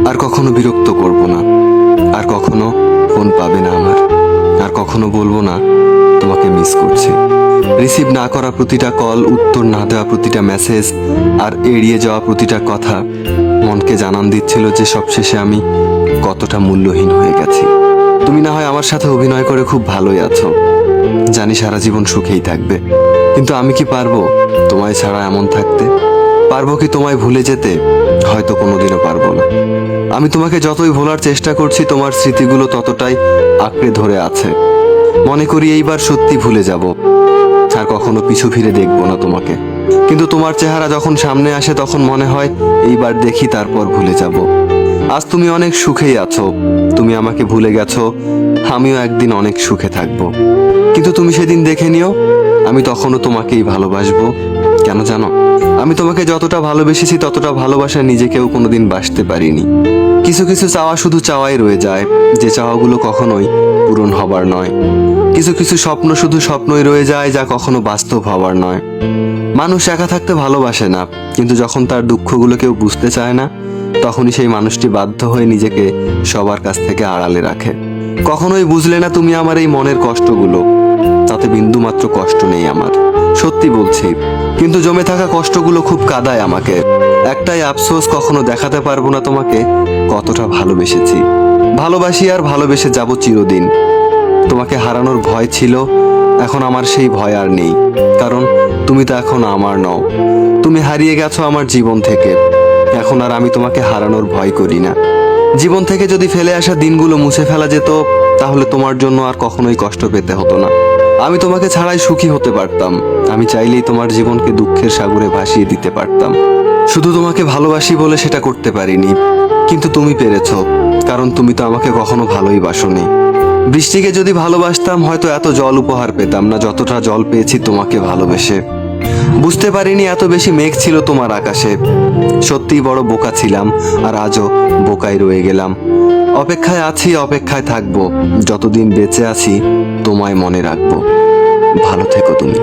আর কখনো বিরক্ত করব না, আর কখনো ফোন পাবে না আমার, আর কখনো বলবো না তোমাকে মিস করছি। রিসিভ না করা প্রতিটা কল, উত্তর না দেওয়া প্রতিটা মেসেজ, আর এড়িয়ে যাওয়া প্রতিটা কথা মনকে জানান দিচ্ছিল যে সবশেষে আমি কতটা মূল্যহীন হয়ে গেছি। তুমি না হয় আমার সাথে অভিনয় করে খুব ভালোই আছো, জানি সারা জীবন সুখেই থাকবে, কিন্তু আমি কি পারবো তোমায় ছাড়া এমন থাকতে? পারবো কি তোমায় ভুলে যেতে? হয়তো কোনোদিনও পারবো না। আমি তোমাকে যতই ভোলার চেষ্টা করছি, তোমার স্মৃতিগুলো ততটাই আঁকড়ে ধরে আছে। মনে করি এইবার সত্যি ভুলে যাব, আর কখনো পিছু ফিরে দেখবো না তোমাকে। কিন্তু তোমার চেহারা যখন সামনে আসে তখন মনে হয় এইবার দেখি, তারপর ভুলে যাব। আজ তুমি অনেক সুখেই আছো, তুমি আমাকে ভুলে গেছো, আমিও একদিন অনেক সুখে থাকবো। কিন্তু তুমি সেদিন দেখে নিও, আমি তখনও তোমাকেই ভালোবাসবো। কেন জানো? আমি তোমাকে যতটা ভালোবেসেছি ততটা ভালোবাসা নিজেকেও কোনোদিন বাসতে পারিনি। কিছু কিছু চাওয়া শুধু চাওয়াই রয়ে যায়, যে চাওয়াগুলো কখনোই পূরণ হবার নয়। কিছু কিছু স্বপ্ন শুধু স্বপ্নই রয়ে যায়, যা কখনো বাস্তব হবার নয়। মানুষ একা থাকতে ভালোবাসে না, কিন্তু যখন তার দুঃখগুলো কেউ বুঝতে চায় না, তখনই সেই মানুষটি বাধ্য হয়ে নিজেকে সবার কাছ থেকে আড়ালে রাখে। কখনোই বুঝলে না তুমি আমার এই মনের কষ্টগুলো, তাতে বিন্দুমাত্র কষ্ট নেই আমার, সত্যি বলছি। কিন্তু জমে থাকা কষ্টগুলো খুব কাঁদায় আমাকে। একটাই আফসোস, কখনো দেখাতে পারবো না তোমাকে কতটা ভালোবেসেছি। ভালোবাসি আর ভালোবেসে যাব চিরদিন। তোমাকে হারানোর ভয় ছিল, এখন আমার সেই ভয় আর নেই, কারণ তুমি তো এখন আমার নও। তুমি হারিয়ে গেছো আমার জীবন থেকে, এখন আর আমি তোমাকে হারানোর ভয় করি না। জীবন থেকে যদি ফেলে আসা দিনগুলো মুছে ফেলা যেত, তাহলে তোমার জন্য আর কখনোই কষ্ট পেতে হতো না। আমি তোমাকে ছাড়াই সুখী হতে পারতাম। আমি চাইলেই তোমার জীবনকে দুঃখের সাগরে ভাসিয়ে দিতে পারতাম। শুধু তোমাকে ভালোবাসি বলে সেটা করতে পারিনি, কিন্তু তুমি পেরেছো, কারণ তুমি তো আমাকে কখনো ভালোই বাসোনি। বৃষ্টিকে যদি ভালোবাসতাম, হয়তো এত জল উপহার পেতাম না যতটা জল পেয়েছি তোমাকে ভালোবেসে। বুঝতে পারিনি এত বেশি মেঘ ছিল তোমার আকাশে। সত্যিই বড় বোকা ছিলাম, আর আজও বোকাই রয়ে গেলাম। অপেক্ষায় আছি, অপেক্ষায় থাকবো, যতদিন বেঁচে আছি তোমায় মনে রাখবো। ভালো থেকো তুমি।